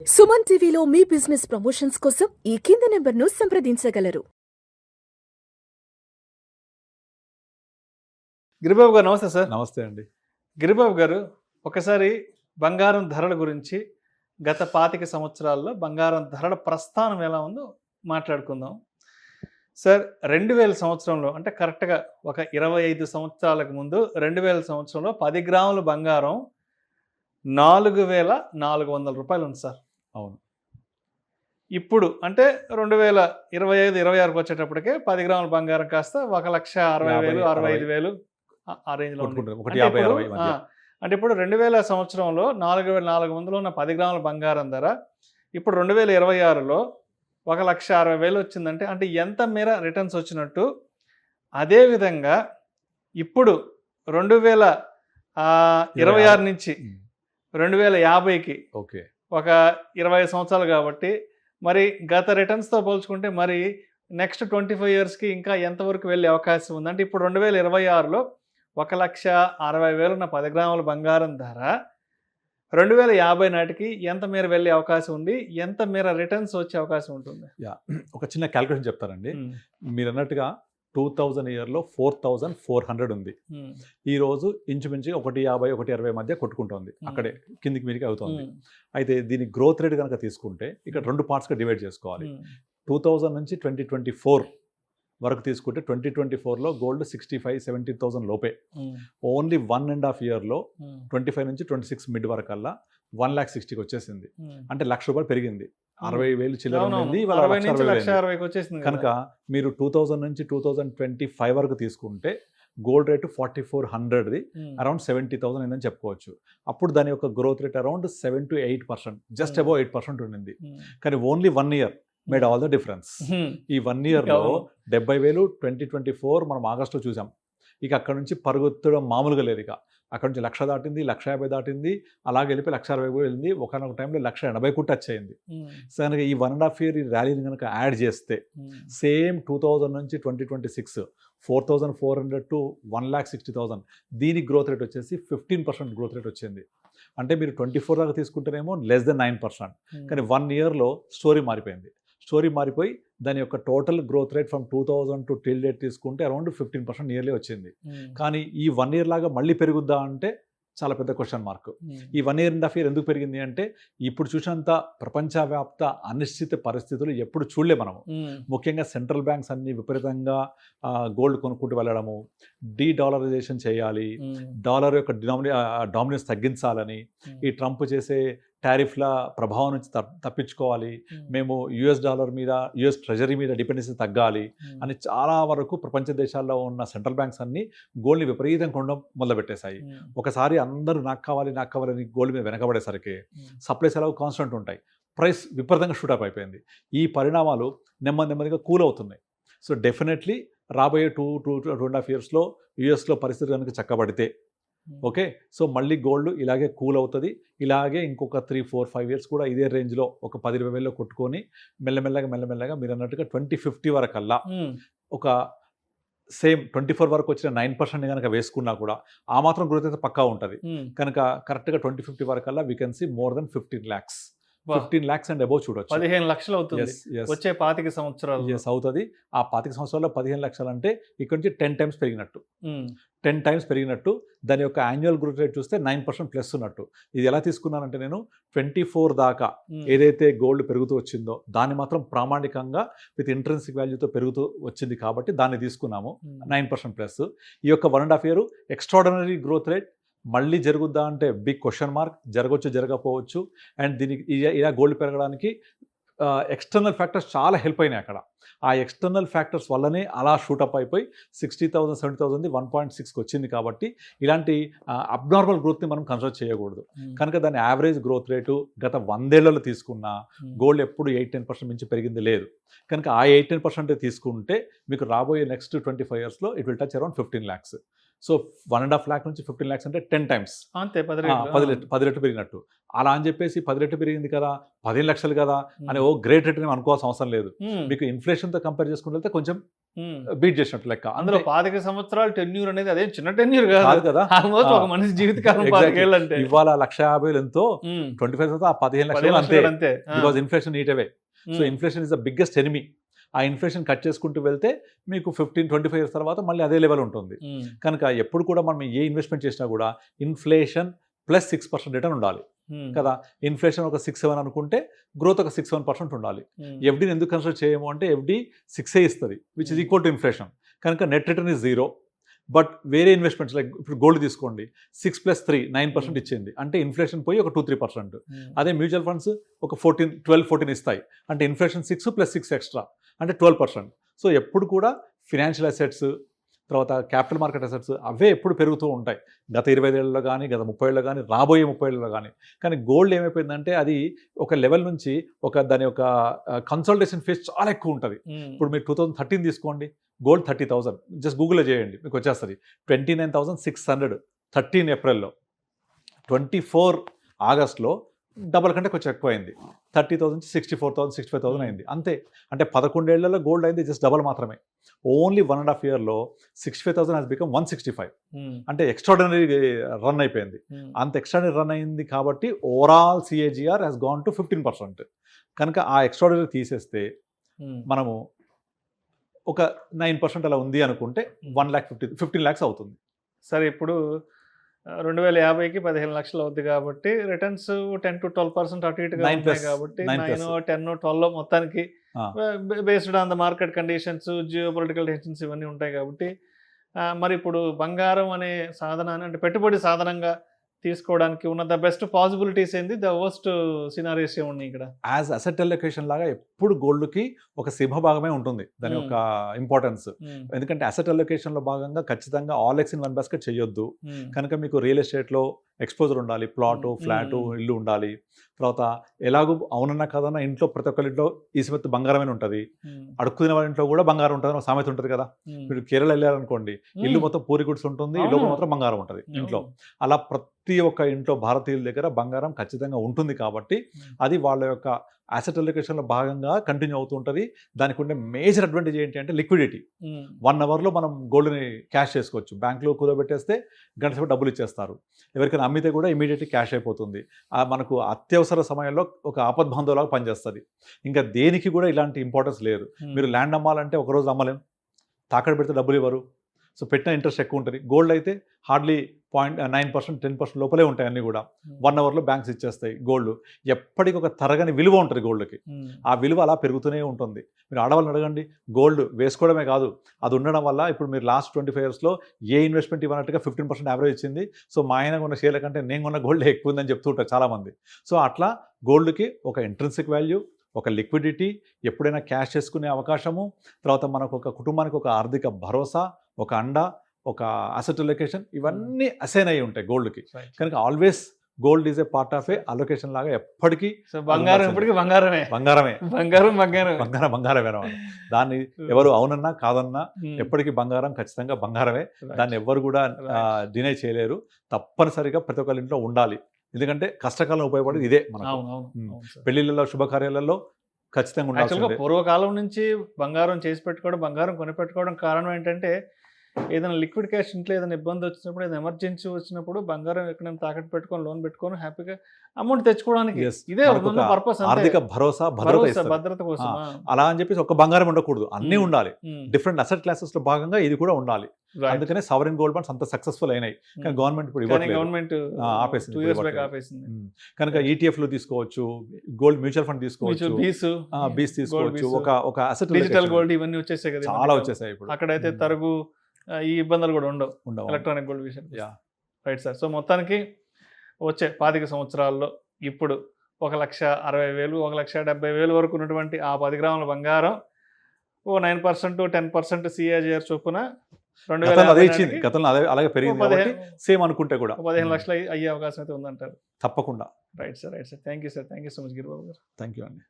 సుమన్ టీవీలో మీ business promotions కోసం ఈ కింది నెంబర్ను సంప్రదించగలరు. గిరిబాబు గారు నమస్తే సార్. నమస్తే అండి. గిరిబాబు గారు, ఒకసారి బంగారం ధరల గురించి గత 25 సంవత్సరాల్లో బంగారం ధరల ప్రస్థానం ఎలా ఉందో మాట్లాడుకుందాం సార్. 2000 సంవత్సరంలో అంటే కరెక్ట్గా ఒక 25 సంవత్సరాలకు ముందు 2000 సంవత్సరంలో 10 గ్రాముల బంగారం 4400 రూపాయలు ఉంది సార్. అవును. ఇప్పుడు అంటే 2025-26కి వచ్చేటప్పటికే 10 గ్రాముల బంగారం కాస్త 1,60,000 65,000 ఆ రేంజ్లో ఉంది. అంటే ఇప్పుడు 2000 సంవత్సరంలో 4,400 ఉన్న 10 గ్రాముల బంగారం ధర ఇప్పుడు 2026లో 1,60,000 వచ్చిందంటే అంటే ఎంత మేర రిటర్న్స్ వచ్చినట్టు. అదేవిధంగా ఇప్పుడు 2026 నుంచి 2050కి ఓకే, ఒక 20 సంవత్సరాలు కాబట్టి మరి గత రిటర్న్స్తో పోల్చుకుంటే మరి నెక్స్ట్ 25 ఇయర్స్కి ఇంకా ఎంతవరకు వెళ్ళే అవకాశం ఉంది? అంటే ఇప్పుడు 2026లో 1,60,000 ఉన్న 10 గ్రాముల బంగారం ధర 2050 నాటికి ఎంత మేర వెళ్ళే అవకాశం ఉంది? ఎంత మేర రిటర్న్స్ వచ్చే అవకాశం ఉంటుంది? ఒక చిన్న క్యాల్కులేషన్ చెప్తానండి. మీరు అన్నట్టుగా 2000 ఇయర్లో 4,400 ఉంది. ఈ రోజు ఇంచుమించు 150, 160 మధ్య కొట్టుకుంటుంది. అక్కడే కిందికి మీరికి అవుతుంది. అయితే దీని గ్రోత్ రేట్ కనుక తీసుకుంటే ఇక్కడ 2 పార్ట్స్గా డివైడ్ చేసుకోవాలి. 2000 నుంచి 2024 వరకు తీసుకుంటే 2024లో గోల్డ్ 65-70,000 లోపే. ఓన్లీ 1.5 ఇయర్లో 25 నుంచి 26 మిడ్ వరకల్లా 1,60,000కి వచ్చేసింది. అంటే ₹1,00,000 పెరిగింది. 60,000 చిల్లర ఉంది, కనుక మీరు 2000 నుంచి 2025 వరకు తీసుకుంటే గోల్డ్ రేటు 4,400ది అరౌండ్ 70,000 అయిందని చెప్పుకోవచ్చు. అప్పుడు దాని యొక్క growth rate around 7 to 8%, just above 8% ఉండింది. కానీ only 1 year made all the difference. ఈ 1 ఇయర్లో 70,000 2024 మనం ఆగస్టులో చూసాం. ఇక అక్కడ నుంచి పరుగుతడం మామూలుగా లేదు. ఇక అక్కడ నుంచి 1,00,000 దాటింది, 1,50,000 దాటింది, అలాగే వెళ్ళిపోయి 1,60,000 వెళ్ళింది. ఒకనొక టైంలో 1,80,000 టచ్ అయింది. సో కనుక ఈ 1.5 ఇయర్ ఈ ర్యాలీని కనుక యాడ్ చేస్తే సేమ్ 2000 నుంచి 2026 4,400 to 1,60,000 దీని గ్రోత్ రేట్ వచ్చేసి 15% గ్రోత్ రేట్ వచ్చింది. అంటే మీరు 24 దాకా తీసుకుంటేనేమో లెస్ దెన్ 9%. కానీ 1 ఇయర్లో స్టోరీ మారిపోయింది. స్టోరీ మారిపోయి దాని యొక్క total growth rate from 2000 to till date తీసుకుంటే అరౌండ్ 15% ఇయర్లీ వచ్చింది. కానీ ఈ 1 ఇయర్ లాగా మళ్ళీ పెరుగుద్దా అంటే చాలా పెద్ద క్వశ్చన్ మార్క్. ఈ 1.5 ఇయర్ ఎందుకు పెరిగింది అంటే ఇప్పుడు చూసినంత ప్రపంచవ్యాప్త అనిశ్చిత పరిస్థితులు ఎప్పుడు చూడలే మనము. ముఖ్యంగా సెంట్రల్ బ్యాంక్స్ అన్ని విపరీతంగా గోల్డ్ కొనుక్కుంటూ వెళ్ళడము, డీడాలరైజేషన్ చేయాలి, డాలర్ యొక్క డామినెన్స్ తగ్గించాలని, ఈ ట్రంప్ చేసే టారిఫ్ల ప్రభావం నుంచి తప్పించుకోవాలి, మేము యుఎస్ డాలర్ మీద యుఎస్ ట్రెజరీ మీద డిపెండెన్సీ తగ్గాలి అని చాలా వరకు ప్రపంచ దేశాల్లో ఉన్న సెంట్రల్ బ్యాంక్స్ అన్ని గోల్డ్ని విపరీతంగా కొనడం మొదలుపెట్టేశాయి. ఒకసారి అందరూ నాకు కావాలని గోల్డ్ మీద వెనకబడేసరికి సప్లైస్ ఎలా కాన్స్టెంట్ ఉంటాయి, ప్రైస్ విపరీతంగా షూటప్ అయిపోయింది. ఈ పరిణామాలు నెమ్మదిగా కూల్ అవుతున్నాయి. సో డెఫినెట్లీ రాబోయే 2.5 ఇయర్స్లో యుఎస్లో పరిస్థితి కనుక చక్కబడితే ఓకే, సో మళ్ళీ గోల్డ్ ఇలాగే కూల్ అవుతుంది. ఇలాగే ఇంకొక 3-4-5 ఇయర్స్ కూడా ఇదే రేంజ్లో ఒక 10,000-20,000 కొట్టుకొని మెల్లమెల్లగా మీరు అన్నట్టుగా 2050 వరకల్లా ఒక సేమ్ 24 వరకు వచ్చిన 9% కనుక వేసుకున్నా కూడా ఆ మాత్రం గ్రోత్ అయితే పక్కా ఉంటుంది. కనుక కరెక్ట్గా 2050 వరకల్లా we can see more than 15 lakhs and above చూడొచ్చు. 15 లక్షలు అవుతుంది వచ్చే 25 సంవత్సరాలు. అవుతుంది. ఆ 25 సంవత్సరాల్లో 15 లక్షలు అంటే ఇక్కడ నుంచి 10 times పెరిగినట్టు. 10 times పెరిగినట్టు. దాని యొక్క యాన్యువల్ గ్రోత్ రేట్ చూస్తే 9% ప్లస్ ఉన్నట్టు. ఇది ఎలా తీసుకున్నానంటే నేను 24 దాకా ఏదైతే గోల్డ్ పెరుగుతూ వచ్చిందో దాన్ని మాత్రం ప్రామాణికంగా విత్ ఇంట్రెన్సిక్ వాల్యూతో పెరుగుతూ వచ్చింది కాబట్టి దాన్ని తీసుకున్నాము 9% ప్లస్. ఈ యొక్క 1.5 ఇయర్ ఎక్స్ట్రాడినరీ గ్రోత్ రేట్ మళ్ళీ జరుగుద్దా అంటే బిగ్ క్వశ్చన్ మార్క్. జరగవచ్చు, జరగకపోవచ్చు. అండ్ దీనికి ఇలా గోల్డ్ పెరగడానికి ఎక్స్టర్నల్ ఫ్యాక్టర్స్ చాలా హెల్ప్ అయినాయి అక్కడ. ఆ ఎక్స్టర్నల్ ఫ్యాక్టర్స్ వల్లనే అలా షూటప్ అయిపోయి 60,000 70,000 1.6కి వచ్చింది. కాబట్టి ఇలాంటి అబ్నార్మల్ గ్రోత్ని మనం కన్సిడర్ చేయకూడదు. కనుక దాని యావరేజ్ గ్రోత్ రేటు గత 100 ఏళ్లలో తీసుకున్న గోల్డ్ ఎప్పుడు 8-10% మించి పెరిగింది లేదు. కనుక ఆ 8-10% తీసుకుంటే మీకు రాబోయే నెక్స్ట్ 25 ఇయర్స్లో it will touch around 15 lakhs. So 1.5 lakh నుంచి 15 lakhs అంటే 10 times, అంతే 10 రెట్లు పెరిగినట్టు. అలా అని చెప్పేసి 10 రెట్లు పెరిగింది కదా 15 లక్షలు కదా అని గ్రేట్ రేట్ అని అనుకోవాల్సిన అవసరం లేదు. మీకు ఇన్ఫ్లేషన్తో కంపేర్ చేసుకుంటే కొంచెం బీట్ చేసినట్టు లెక్క. అందులో 25 సంవత్సరాలు టెన్యూర్ అనేది అదే చిన్న టెన్యూర్ కాదు కాదు కదా, ఆల్మోస్ట్ ఒక మనిషి జీవితకాలం Exactly. 25 ఏళ్ళు అంటే ఇవాళ 1,50,000 ఎంతో 25 ఆ 15 లక్షలు అంతే. అంతే because inflation eat away. So inflation is the biggest enemy. ఆ ఇన్ఫ్లేషన్ కట్ చేసుకుంటూ వెళ్తే మీకు 15-25 ఇయర్స్ తర్వాత మళ్ళీ అదే లెవెల్ ఉంటుంది. కనుక ఎప్పుడు కూడా మనం ఏ ఇన్వెస్ట్మెంట్ చేసినా కూడా ఇన్ఫ్లేషన్ ప్లస్ 6% రిటర్న్ ఉండాలి కదా. ఇన్ఫ్లేషన్ ఒక 6-7 అనుకుంటే గ్రోత్ ఒక 6-7% ఉండాలి. ఎఫ్డీని ఎందుకు కన్సిడర్ చేయము అంటే ఎఫ్డీ 6 ఇస్తుంది which is equal to inflation. కనుక నెట్ రిటర్న్ ఇస్ 0. బట్ వేరే ఇన్వెస్ట్మెంట్స్ లైక్ ఇప్పుడు గోల్డ్ తీసుకోండి, 6 + 3 9% ఇచ్చింది అంటే ఇన్ఫ్లేషన్ పోయి ఒక 2-3%. అదే మ్యూచువల్ ఫండ్స్ ఒక 12-14 ఇస్తాయి అంటే ఇన్ఫ్లేషన్ 6 + 6 ఎక్స్ట్రా అంటే 12%. సో ఎప్పుడు కూడా ఫినాన్షియల్ అసెట్స్ తర్వాత క్యాపిటల్ మార్కెట్ అసెట్స్ అవే ఎప్పుడు పెరుగుతూ ఉంటాయి. గత 25 ఏళ్ళలో కానీ గత 30 ఏళ్ళలో కానీ రాబోయే 30 ఏళ్ళలో కానీ. కానీ గోల్డ్ ఏమైపోయిందంటే అది ఒక లెవెల్ నుంచి దాని యొక్క కన్సల్టేషన్ ఫీస్ చాలా ఎక్కువ ఉంటుంది. ఇప్పుడు మీరు 2013 తీసుకోండి, గోల్డ్ 30,000 జస్ట్ గూగుల్లో చేయండి మీకు వచ్చేస్తుంది. 29,600 13 ఏప్రిల్లో. 24 ఆగస్ట్లో డబల్ కంటే కొంచెం ఎక్కువ అయింది. 30,000 నుంచి 64,000 65,000 అయింది అంతే. అంటే 11 ఏళ్లలో గోల్డ్ అయింది జస్ట్ డబల్ మాత్రమే. ఓన్లీ 1.5 ఇయర్లో 65,000 హాస్ బికమ్ 165. అంటే ఎక్స్ట్రాడినరీ రన్ అయిపోయింది. అంత ఎక్స్ట్రాడినరీ రన్ అయింది కాబట్టి overall CAGR has gone to 15%. కనుక ఆ ఎక్స్ట్రాడినరీ తీసేస్తే మనము ఒక 9% అలా ఉంది అనుకుంటే 15 lakhs అవుతుంది. సరే ఇప్పుడు 2050కి 15 లక్షలు అవుతుంది కాబట్టి రిటర్న్స్ 10-12% అటు ఇటుగా ఉంటాయి కాబట్టి 9-10-12 మొత్తానికి based on the market conditions, geo political tensions ఇవన్నీ ఉంటాయి కాబట్టి మరి ఇప్పుడు బంగారం అనే సాధనాన్ని అంటే పెట్టుబడి సాధనంగా తీసుకోవడానికి ఉన్న ద బెస్ట్ పాసిబిలిటీస్ ఏంది, ద వర్స్ట్ సినారియోస్ ఏమున్నాయి ఇక్కడ? యాజ్ అసెట్ అలొకేషన్ లాగా ఎప్పుడు గోల్డ్కి ఒక సింహభాగమే ఉంటుంది దాని యొక్క ఇంపార్టెన్స్. ఎందుకంటే అసెట్ అలొకేషన్లో భాగంగా ఖచ్చితంగా all X in one basket చేయొద్దు. కనుక మీకు రియల్ ఎస్టేట్లో ఎక్స్పోజర్ ఉండాలి, ప్లాటు ఫ్లాటు ఇల్లు ఉండాలి. తర్వాత ఎలాగో అవునన్నా కాదన్నా ఇంట్లో ప్రతి ఒక్కరి ఇంట్లో ఈసిమెత్ బంగారమైన ఉంటుంది. అడుక్కునే వాళ్ళ ఇంట్లో కూడా బంగారం ఉంటుంది అని సామెత ఉంటుంది కదా. మీరు కేరళ వెళ్ళారనుకోండి, ఇల్లు మొత్తం పూరి గుడ్స్ ఉంటుంది, ఇల్లు మాత్రం బంగారం ఉంటుంది ఇంట్లో. అలా ప్రతి ఒక్క ఇంట్లో భారతీయుల దగ్గర బంగారం ఖచ్చితంగా ఉంటుంది కాబట్టి అది వాళ్ళ యొక్క అసెట్ అలొకేషన్లో భాగంగా కంటిన్యూ అవుతూ ఉంటుంది. దానికి ఉండే మేజర్ అడ్వాంటేజ్ ఏంటి అంటే లిక్విడిటీ. 1 అవర్లో మనం గోల్డ్ని క్యాష్ చేసుకోవచ్చు. బ్యాంక్లో కుదబెట్టేస్తే గంట సేపు డబ్బులు ఇచ్చేస్తారు. ఎవరికైనా అమ్మితే కూడా ఇమీడియట్లీ క్యాష్ అయిపోతుంది. మనకు అత్యవసర సమయంలో ఒక ఆపద్బాంధవులాగా పనిచేస్తుంది. ఇంకా దేనికి కూడా ఇలాంటి ఇంపార్టెన్స్ లేదు. మీరు ల్యాండ్ అమ్మాలంటే ఒకరోజు అమ్మలేం, తాకట్టు పెడితే డబ్బులు ఇవ్వరు. సో పెట్టిన ఇంట్రెస్ట్ ఎక్కువ ఉంటుంది. గోల్డ్ అయితే హార్డ్లీ 0.9% 10% లోపలే ఉంటాయి అన్నీ కూడా. 1 అవర్లో బ్యాంక్స్ ఇచ్చేస్తాయి. గోల్డ్ ఎప్పటికీ ఒక తరగని విలువ ఉంటుంది గోల్డ్కి. ఆ విలువ అలా పెరుగుతూనే ఉంటుంది. మీరు ఆడవాళ్ళని అడగండి, గోల్డ్ వేసుకోవడమే కాదు అది ఉండడం వల్ల ఇప్పుడు మీరు లాస్ట్ 25 ఇయర్స్లో ఏ ఇన్వెస్ట్మెంట్ ఇవ్వనట్టుగా 15% యావరేజ్ ఇచ్చింది. సో మా ఆయన కొన్న షేర్ల కంటే నేను కొన్న గోల్డ్ ఎక్కువ ఉందని చెప్తూ ఉంటారు చాలామంది. సో అట్లా గోల్డ్కి ఒక ఇంట్రిన్సిక్ వాల్యూ, ఒక లిక్విడిటీ, ఎప్పుడైనా క్యాష్ చేసుకునే అవకాశము, తర్వాత మనకు ఒక కుటుంబానికి ఒక ఆర్థిక భరోసా, ఒక అండ, ఒక అసెట్ అలొకేషన్, ఇవన్నీ అసైన్ అయ్యి ఉంటాయి గోల్డ్కి. కనుక always gold is a part of A allocation లాగా ఎప్పటికీ. బంగారం ఎప్పటికీ బంగారమే. బంగారమే. దాన్ని ఎవరు అవునన్నా కాదన్నా ఎప్పటికీ బంగారం ఖచ్చితంగా బంగారమే. దాన్ని ఎవరు కూడా డినై చేయలేరు. తప్పనిసరిగా ప్రతి ఒక్కరి ఇంట్లో ఉండాలి. ఎందుకంటే కష్టకాలం ఉపయోగపడేది ఇదే. పెళ్లిళ్ళలో శుభకార్యాలలో ఖచ్చితంగా ఉండాలి. పూర్వకాలం నుంచి బంగారం చేసి పెట్టుకోవడం, బంగారం కొనిపెట్టుకోవడం కారణం ఏంటంటే ఏదైనా లిక్విడ్ క్యాష్ ఇంట్లో ఏదైనా ఇబ్బంది వచ్చినప్పుడు, ఏదైనా ఎమర్జెన్సీ వచ్చినప్పుడు బంగారం ఎక్కడైనా తాకట్టు పెట్టుకొని లోన్ పెట్టుకొని హ్యాపీగా అమౌంట్ తెచ్చుకోవడానికి ఇదే పర్పస్. ఆర్థిక భరోసా, భద్రత కోసం. అలా అని చెప్పేసి ఒక బంగారం ఉండకూడదు, అన్నీ ఉండాలి. డిఫరెంట్ అసెట్ క్లాసెస్ లో భాగంగా ఇది కూడా ఉండాలి. అందుకనే సావరెన్ గోల్డ్ బాండ్స్ అంత సక్సెస్ఫుల్ అయినాయి. కానీ గవర్నమెంట్ ఇప్పుడు ఆపేసింది. కనుక ఈటీఎఫ్లు తీసుకోవచ్చు, గోల్డ్ మ్యూచువల్ ఫండ్ తీసుకోవచ్చు, బీస్ తీసుకోవచ్చు. ఒక అసెట్ డిజిటల్ గోల్డ్ ఇవన్నీ వచ్చేసాయి కదా, చాలా వచ్చేసాయి ఇప్పుడు. అక్కడైతే తరుగు ఈ ఇబ్బందులు కూడా ఉండవు ఎలక్ట్రానిక్ గోల్డ్ విషయం. Right sir. సో మొత్తానికి వచ్చే 25 సంవత్సరాల్లో ఇప్పుడు 1,60,000 1,70,000 వరకు ఉన్నటువంటి ఆ 10 గ్రాముల బంగారం 9% 10% సిఏజిఆర్ చొప్పున 2050 గతంలో అలాగే పెరిగింది. సేమ్ అనుకుంటే కూడా 15 లక్షలు అయ్యే అవకాశం అయితే ఉందంటారు. తప్పకుండా. Right sir. Thank you so much Giribabu గారు. థ్యాంక్ యూ అండి.